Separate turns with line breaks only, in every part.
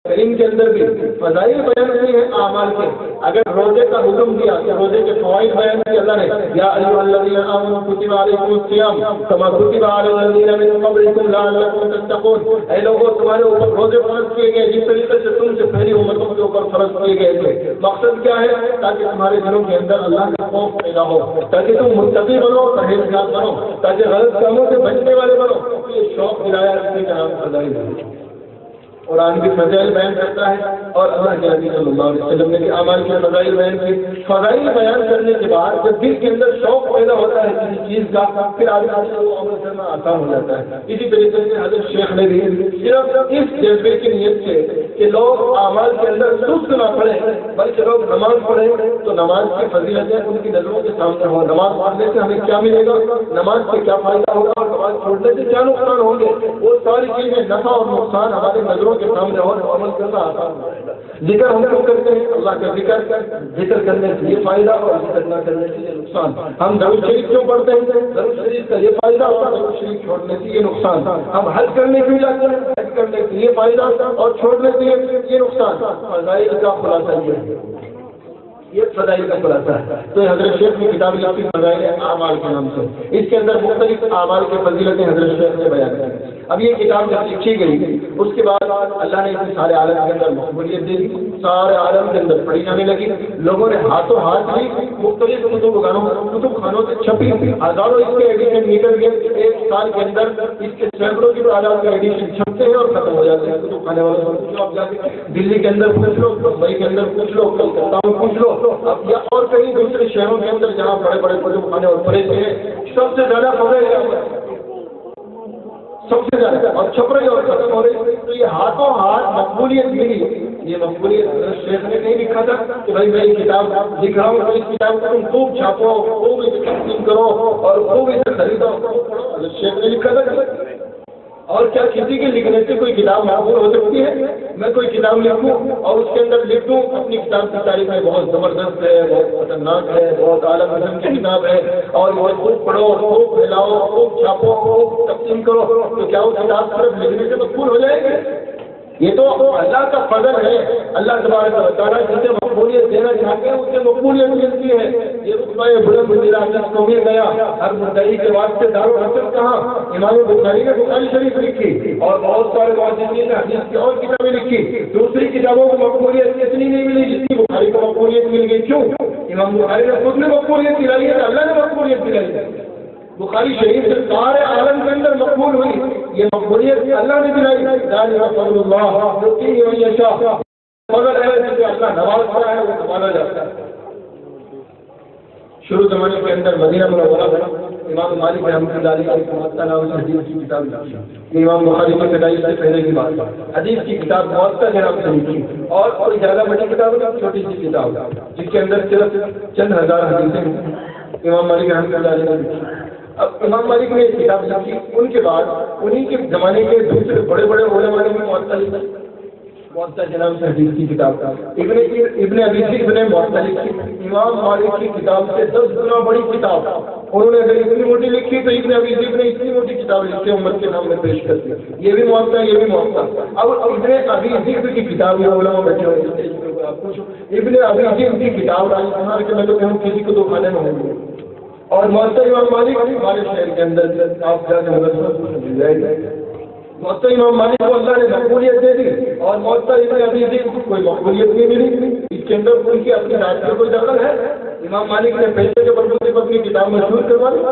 کریم کے اندر بھی فضائل بیان ہوئی ہیں اعمال کے. اگر روزے کا حکم دیا کہ روزے کے فوائد بیان کیے اللہ نے, یا ایھا الذین آمنوا کتب علیکم الصیام کما کتب علی الذین من قبلکم لعلکم تتقون, اے لوگوں تمہارے اوپر روزے فرض کیے گئے جس طریقے سے تم سے پہلی امتوں کے اوپر فرض کیے گئے تھے. مقصد کیا ہے؟ تاکہ تمہارے دلوں کے اندر اللہ کا خوف پیدا ہو, تاکہ تم متقی بنو, پرہیزگار بنو, تاکہ غلط کاموں سے بچنے والے بنو. یہ شوق دلایا اسی کا نام فضائل ہے. قرآن بھی فضائل بیان کرتا ہے اور اللہ کے نبی صلی اللہ علیہ وسلم نے بھی اعمال کے فضائل بیان کی. فضائل بیان کرنے کے بعد جب دل کے اندر شوق پیدا ہوتا ہے کسی چیز کا, پھر آگے وہ عمل کرنا آسان ہو جاتا ہے. اسی طریقے سے حضرت شیخ نے بھی صرف اس جذبے کی نیت سے کہ لوگ اعمال کے اندر سست نہ پڑھیں بلکہ لوگ نماز پڑھیں تو نماز کی فضیلتیں ان کی نظروں کے سامنے ہوں. نماز پڑھنے سے ہمیں کیا ملے گا, نماز سے کیا فائدہ ہوگا اور نماز چھوڑنے سے کیا نقصان ہوں گے, وہ ساری چیزیں نفع اور نقصان ہمارے نظروں کے سامنے اور عمل کرنا آسان ہو جائے گا. ذکر ہم کیوں کرتے ہیں؟ اللہ کا ذکر کرنے سے یہ فائدہ اور ذکر نہ کرنے سے یہ نقصان. ہم درود شریف کیوں پڑھتے ہیں؟ درود شریف کا یہ فائدہ اور درود شریف چھوڑنے سے یہ نقصان. ہم حج کرنے کیوں جاتے ہیں؟ حج کرنے سے یہ فائدہ اور چھوڑنے سے یہ نقصان. فضائل کا خلاصہ یہ فضائل کا خلاصہ ہے. تو حضرت شیخ کی کتاب لکھی فضائل اعمال کے نام سے, اس کے اندر مختلف اعمال کی فضیلتیں حضرت شیخ نے بیان کی. اب یہ کتاب جب لکھی گئی اس کے بعد اللہ نے سارے عالم کے اندر مقبولیت دے دی, سارے عالم کے اندر پڑھی جانے لگی. لوگوں نے ہاتھوں ہاتھ بھی مختلف کتب خانوں سے چھپی, ہزاروں اس کے ایڈیشن نکل گئے. ایک سال کے اندر اس کے سینکڑوں کی تعداد کے ایڈیشن چھپتے ہیں اور ختم ہو جاتے ہیں. کتب خانے والوں سے پوچھ لو, آپ جا کے دلی کے اندر پوچھ لو, ممبئی کے اندر پوچھ لو, کلکتہ میں پوچھ لو, اب یا اور کئی دوسرے شہروں کے اندر جہاں بڑے بڑے کتب خانے اور پڑے ہیں, سب سے زیادہ خبریں سب سے زیادہ اور چھپ رہی اور ختم ہو رہی. تو یہ ہاتھوں ہاتھ مقبولیت ملی. یہ مقبولیت شیخ نے نہیں لکھا تھا کہ بھائی میں یہ کتاب لکھ رہا ہوں تو اس کتاب کو تم خوب چھاپو, خوب اسے تقسیم کرو اور خوب اسے خریدو. شیخ نے لکھا تھا. اور کیا کسی کے لکھنے سے کوئی کتاب معقول ہو سکتی ہے؟ میں کوئی کتاب لکھوں اور اس کے اندر لکھ دوں اپنی کتاب کی تاریخ میں بہت زبردست ہے, بہت خطرناک ہے, بہت اعلیٰ قسم کی کتاب ہے, اور یہ خوب پڑھو, خوب پھیلاؤ, خوب چھاپو, خوب تقسیم کرو, تو کیا وہ کتاب صرف لکھنے سے مقبول ہو جائے گی؟ یہ تو اللہ کا فضل ہے. اللہ تبارک و تعالیٰ جسے مقبولیت دینا چاہتے ہیں اسے مقبولیت ملتی ہے. یہ رتبہ بلند میرا جس کو مل گیا. ہر مدعی کے واسطے دارالحسن کہاں, امام بخاری نے بخاری شریف لکھی اور بہت سارے محدثین نے حدیث کی اور کتابیں لکھی. دوسری کتابوں کو مقبولیت اتنی نہیں ملی جتنی بخاری کو مقبولیت مل گئی. کیوں؟ امام بخاری نے خود نے مقبولیت دلائی ہے, اللہ نے مقبولیت دلائی ہے. بخاری شریف سے سارے عالم کے اندر مقبول ہوئی. یہ مقبولیت اللہ نے دلائی. فضل اللہ یؤتیہ من یشاء, فضل ہے جسے اللہ نوازتا ہے وہ نوازا جاتا ہے. شروع زمانے کے اندر مدینہ منورہ میں امام مالک رحمۃ اللہ علیہ کی موطا نام سے حدیث کی کتاب لکھی. یہ امام بخاری کی پیدائش سے پہلے کی بات ہے. حدیث کی کتاب موطا کے نام سے لکھی اور کوئی زیادہ بڑی کتاب ہے, چھوٹی سی کتاب جس کے اندر صرف چند ہزار حدیثیں امام مالک رحمۃ اللہ علیہ نے لکھی. اب امام مالک نے یہ کتاب لکھی, ان کے بعد انہی کے زمانے کے دوسرے بڑے بڑے علماء نے بھی موطا کے نام سے حدیث کی کتاب. ابن ابی ذئب نے موطا لکھی. امام مالک کی کتاب سے 10 گنا بڑی کتاب. انہوں نے اگر اتنی موٹی لکھی تو ابن ابی ذئب نے اتنی موٹی کتاب لکھی امت کے سامنے پیش کر دی. یہ بھی موطا, یہ بھی موطا. اب ابن ابی ذئب کی کتاب یہ علماء بیٹھے ہوئے آپ پوچھو ابن ابی ذئب کی کتاب راجستھان کے میں تو کہوں کسی کو تو کھانے میں ہوگی. اور موطا امام مالک ہمارے شہر کے اندر آپ جا کے مل جائے گا. موطا امام مالک کو اللہ نے مقبولیت دے دی اور موطا ابن ابی ذئب کو کوئی مقبولیت نہیں ملی. اس کے اندر ان کی اپنی رات میں کوئی دخل ہے؟ امام مالک نے پیسے کے بلبوتے پر اپنی کتاب مشہور کروا لی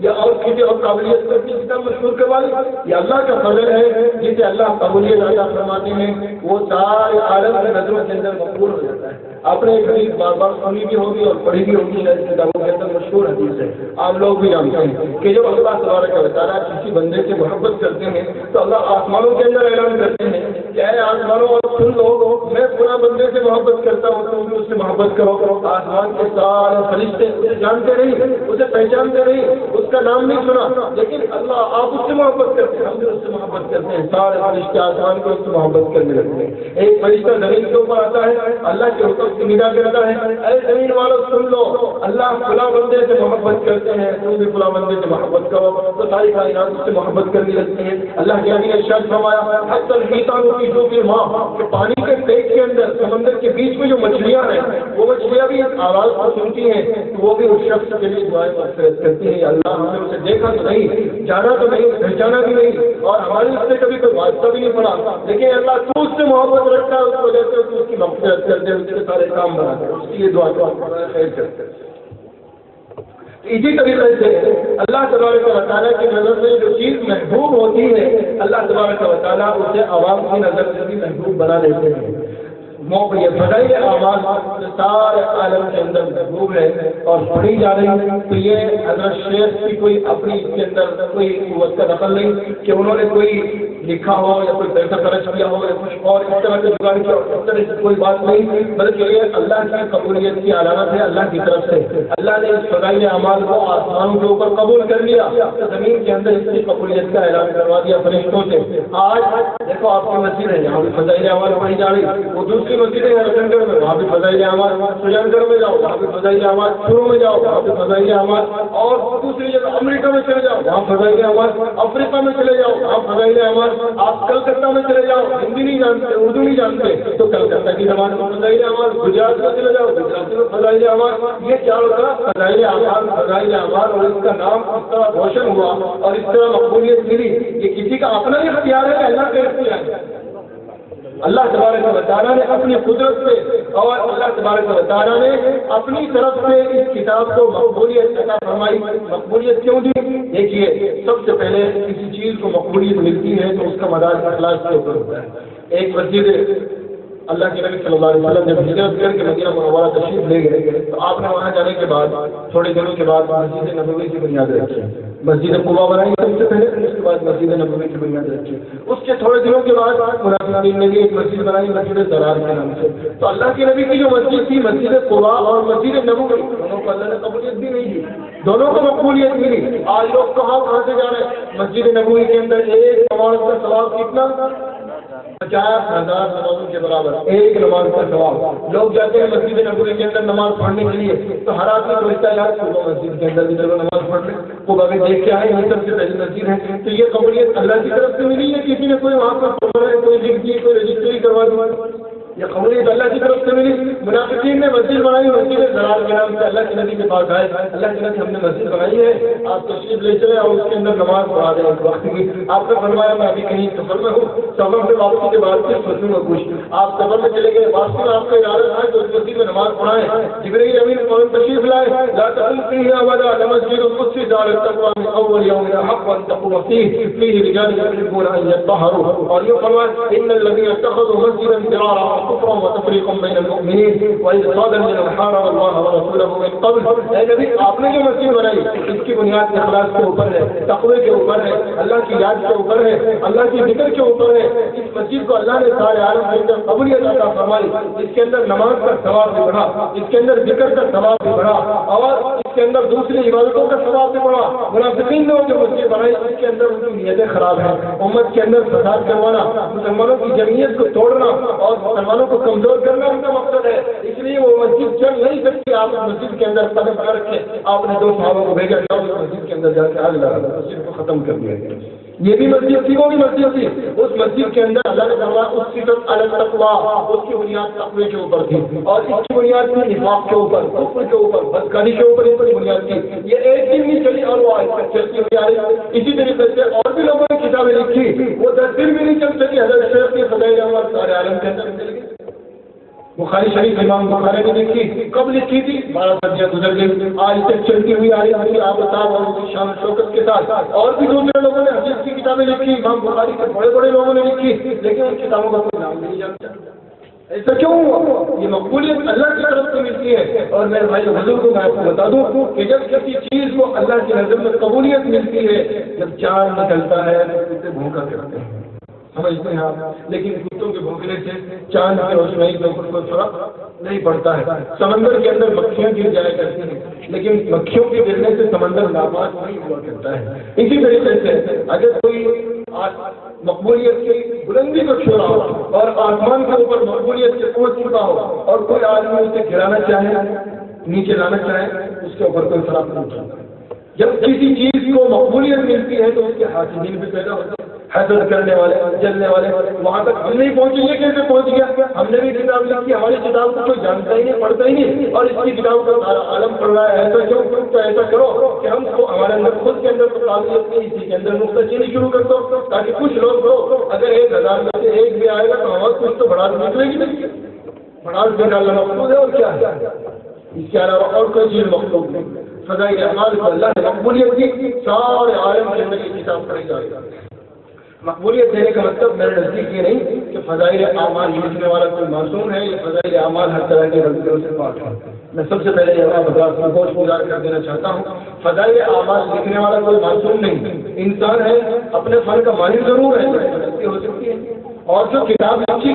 یا اور کسی اور قابلیت پر اپنی کتاب مشہور کروا لی. یہ اللہ کا فضل ہے جسے اللہ قبولیت عطا فرماتے ہیں وہ سارے عالم کی نظروں کے اندر مقبول ہو جاتا ہے. آپ نے کبھی بار بار سنی بھی ہوگی اور پڑھی بھی ہوگی ان کتابوں کے اندر مشہور حدیث ہے, آپ لوگ بھی جانتے ہیں کہ جب اللہ تبارک و تعالیٰ کسی بندے سے محبت کرتے ہیں تو اللہ آسمانوں کے اندر اعلان کرتے ہیں کہ اے آسمانوں سن لو, میں پورا بندے سے محبت کرتا ہوں, تم بھی اس سے محبت کرو. آسمان کے سارے فرشتے اسے جانتے نہیں, اسے پہچانتے نہیں, اس کا نام نہیں سنا, لیکن اللہ آپ اس سے محبت کرتے ہیں, ہم بھی اس سے محبت کرتے ہیں. سارے فرشتے آسمان کو اس سے محبت کرنے لگتے ہیں. ایک فرشتہ زمین کے اوپر آتا ہے، اللہ کے حکم سے ندا کرتا ہے، اے زمین والوں سن لو، اللہ فلاں بندے سے محبت کرتے ہیں، تم بھی فلاں بندے سے محبت کرو، تو ساری کائنات اس سے محبت کرنے لگتی ہے۔ اللہ کے نبی نے ارشاد فرمایا حتی الحیتان فی جوف الماء، کہ پانی کے پیٹ کے اندر سمندر کے بیچ میں جو مچھلیاں ہیں وہ مچھلیاں بھی اس آواز کو سنتی ہیں تو وہ بھی اس شخص کے لیے دعائیں مغفرت کرتی ہیں، اللہ ہم نے اسے دیکھا تو نہیں، جانا تو نہیں، پہچانا بھی نہیں، اور ہمارے اس سے کبھی کوئی واسطہ بھی نہیں پڑا، لیکن اللہ تو اس سے محبت رکھتا ہے، اس وجہ سے تو اس کی مغفرت کر دے، اس کے سارے کام بنا دے، اس کی دعا خیر کرتے ہیں۔ اسی طریقے سے اللہ تبارک و تعالیٰ کی نظر میں جو چیز محبوب ہوتی ہے اللہ تبارک و تعالیٰ اسے عوام کی نظر سے بھی محبوب بنا دیتے ہیں۔ یہ فضائل اعمال سارے عالم کے اندر محبوب ہے اور پڑھی جا رہی ہے، تو یہ حضرت شیخ کی کوئی اپنی اس کے اندر کوئی قوت کا دخل نہیں کہ انہوں نے کوئی لکھا ہو یا کوئی پیسہ خرچ کیا ہو یا کچھ اور اس طرح کے جگاڑ کیا ہو، اس طرح کی کوئی بات نہیں، بلکہ یہ اللہ کی قبولیت کی علامت ہے، اللہ کی طرف سے اللہ نے اس فضائل اعمال کو آسمانوں کے اوپر قبول کر لیا، زمین کے اندر اس کی قبولیت کا اعلان کروا دیا فرشتوں سے۔ آج دیکھو آپ کی مسجد ہے، یہاں بھی فضائل اعمال پڑھی جا رہی، وہ دوسری مسجد ہے ہر گھر میں، وہاں بھی فضائل اعمال، سجن گھر میں جاؤ وہاں بھی فضائل اعمال، شروع میں جاؤ وہاں بھی فضائل اعمال، اور دوسری جگہ امریکہ میں چلے جاؤ وہاں فضائل اعمال، افریقہ میں چلے جاؤ وہاں فضائل اعمال، آپ کلکتہ میں چلے جاؤ ہندی نہیں جانتے اردو نہیں جانتے تو کلکتہ کی زبان میں فضائل اعمال، گجرات میں چلے جاؤ گجراتی میں فضائل اعمال، یہ چاروں طرف فضائل اعمال فضائل اعمال، اور اس کا نام اس طرح روشن ہوا اور اس طرح مقبولیت ملی، یہ کسی کا اپنا ہی ہتھیار ہے کہ اللہ کا اختیار ہے؟ اللہ تبارک و تعالیٰ نے اپنی قدرت سے اور اللہ تبارک و تعالیٰ نے اپنی طرف سے اس کتاب کو مقبولیت عطا فرمائی۔ مقبولیت کیوں دی؟ دیکھیے سب سے پہلے کسی چیز کو مقبولیت ملتی ہے تو اس کا مدار اخلاص کے اوپر ہوتا ہے۔ ایک مسجد اللہ کے نبی صلی اللہ علیہ وسلم جب ہجرت کر کے مدینہ منورہ تشریف لے گئے تو آپ نے وہاں جانے کے بعد تھوڑے دنوں کے بعد مسجد نبوی کی بنیاد رکھی، مسجد قباء بنائی سب سے پہلے، اس کے بعد مسجد نبوی کی بنیاد رکھی، اس کے تھوڑے دنوں کے بعد منافقین نے بھی ایک مسجد بنائی مسجد ضرار کے نام سے۔ تو اللہ کے نبی کی جو مسجد تھی مسجد قباء اور مسجد نبوی، دونوں کو اللہ نے قبولیت بھی نہیں دی، دونوں کو مقبولیت ملی۔ آج لوگ کہاں سے جا رہے ہیں؟ مسجد نبوی کے اندر ایک نماز کا ثواب کتنا؟ 50,000 نمازوں کے برابر، ایک نماز کا ثواب۔ لوگ جاتے ہیں مسجد نبوی کے اندر نماز پڑھنے کے لیے تو ہر آدمی سوچتا ہے یار صبح مسجد کے اندر بھی چلو نماز پڑھ لیں، قباء بھی دیکھ کے آئے، یہ سب سے پہلی مسجد ہے۔ تو یہ قبولیت اللہ کی طرف سے ملی ہے، کسی نے کوئی وہاں پر پڑھا ہے، کوئی لکھ دی، کوئی رجسٹری کروا دی، یہ قبولیت اللہ کی طرف سے ملی۔ منافقین نے مسجد بنائی مسجد ضرار کے نام سے، اللہ کے نبی کے پاس آئے، اللہ کے نبی ہم نے مسجد بنائی ہے آپ تشریف لے چلے اور اس کے اندر نماز پڑھا دیں اس وقت کی۔ آپ نے فرمایا میں ابھی کہیں سفر میں ہوں، سفر سے واپسی کے بعد پھر سوچوں گا کچھ، آپ سفر میں چلے گئے، واپسی میں آپ کا ارادہ تھا کہ اس مسجد میں نماز پڑھائیں، جبرائیل امین فوراً تشریف لائے، لا تقم فیہ ابدا لمسجد اسست علی التقوی من اول یوم احق ان تقوم فیہ فیہ رجال یحبون ان یطہروا، اور یہ فرمایا ان الذین اتخذوا مسجدا ضرارا وکفرا وتفریقا بین المؤمنین وإذ صادوا من حارب اللہ ورسولہ من قبل۔ اے نبی آپ نے جو مسجد بنائی اس کی بنیاد اخلاص کے اوپر ہے، تقوی کے اوپر ہے، اللہ کی یاد کے اوپر ہے، اللہ کی ذکر کے اوپر ہے۔ اس مسجد کو اللہ نے سارے عالم کے اندر قبولیت عطا فرمائی، اس کے اندر نماز کا ثواب بھی بڑھا، اس کے اندر ذکر کا ثواب بھی بڑھا، اور اس کے اندر دوسری عبادتوں کا ثواب بھی بڑھا۔ منافقین نے جو مسجد بنائی اس کے اندر ان کی نیتیں خراب ہیں، امت کے اندر فساد کروانا، مسلمانوں کی جمعیت کو توڑنا اور مسلمانوں کو کمزور کرنا ان کا مقصد ہے، اس لیے وہ مسجد چل نہیں سکتی۔ آپ مسجد کے اندر قدم کر رکھے، آپ نے 2 صحابہ کو بھیجا جاؤ مسجد کے اندر جا کے آگ لگا، مسجد کو ختم کر دیا۔ یہ بھی مسجد تھی وہ بھی مسجد تھی، اس مسجد کے اندر اللہ نے فرمایا اس کی طرف التقویٰ، اس کی بنیاد تقوی کے اوپر تھی، اور اس کی بنیاد تھی نفاق کے اوپر، کفر کے اوپر، بدکاری کے اوپر، اس کی بنیاد تھی۔ یہ ایک دن نہیں چلی اور وہ آج تک چلتی ہوئی آ رہی۔ اسی طریقے سے اور بھی لوگوں نے کتابیں لکھی، وہ 10 دن بھی نہیں چل سکی، حضرت شیخ کی فضائل اعمال سارے عالم کے اندر چل گئی۔ بخاری شریف امام بخاری نے لکھی، کب لکھی تھی؟ 12 صدیاں گزر گئی، آج تک چلتی ہوئی آ رہی ہے آفتاب اور اس کی شان و شوکت کے ساتھ۔ اور بھی دوسرے لوگوں نے حدیث کی کتابیں لکھی، امام بخاری کے بڑے بڑے لوگوں نے لکھی، لیکن ان کتابوں کا کوئی نام نہیں جانتا۔ ایسا کیوں ہوا؟ یہ مقبولیت اللہ کی طرف سے ملتی ہے۔ اور میرے بھائی حضور کو میں آپ کو بتا دوں کہ جب کسی چیز کو اللہ کی نظر میں قبولیت ملتی ہے، جب چاند نکلتا ہے تو اسے بھوکا کرتے ہیں، سمجھتے ہیں آپ، لیکن کتوں کے بھونکنے سے چاند کی روشنائی کے اوپر کوئی فرق نہیں پڑتا ہے۔ سمندر کے اندر مکھیاں گر جایا کرتی ہیں، لیکن مکھیوں کے گرنے سے سمندر ناپاک نہیں ہوا کرتا ہے۔ اسی طریقے سے اگر کوئی مقبولیت کی بلندی کو چھو رہا ہو اور آسمان کے اوپر مقبولیت سے پہنچ چکا ہو اور کوئی آدمی اسے گرانا چاہے نیچے لانا چاہے اس کے اوپر کوئی فرق نہیں ہوتا. جب کسی چیز کو مقبولیت ملتی ہے تو اس کے حاسدین بھی پیدا ہوتے ہیں, حسد کرنے والے, جلنے والے. وہاں تک ہم نہیں پہنچے, یہ کیسے پہنچ گیا؟ ہم نے بھی کتاب لکھی, ہماری کتاب کو کوئی جانتا ہی نہیں, پڑھتا ہی نہیں, اور اس کی کتاب کا سارا عالم پڑھ رہا ہے. ایسا کیوں؟ تو ایسا کرو کہ ہم کو ہمارے اندر خود کے اندر تو قابلیت نہیں, اسی کے اندر نقطہ چینی شروع کر دو تاکہ کچھ لوگ ہو. اگر 1000 میں سے ایک بھی آئے گا تو ہمارا کچھ تو بڑا نکلے گی نہیں. بڑا نکالنا مقصود ہے اور کیا ہے, اس کے علاوہ اور کوئی چیز مقصود نہیں. فضائل اعمال کو اللہ نے مقبولیت دی, سارے عالم کے اندر یہ کتاب پڑھی جائے گا. مقبولیت دینے کا مطلب میرے نزدیک یہ نہیں کہ فضائل اعمال لکھنے والا کوئی معصوم ہے, یہ فضائل اعمال ہر طرح کی غلطیوں سے پاک ہے. میں سب سے پہلے یہ بات گزار کر دینا چاہتا ہوں, فضائل اعمال لکھنے والا کوئی معصوم نہیں, انسان ہے, اپنے فن کا ماہر ضرور ہے, غلطی ہو سکتی ہے. اور جو کتاب لکھی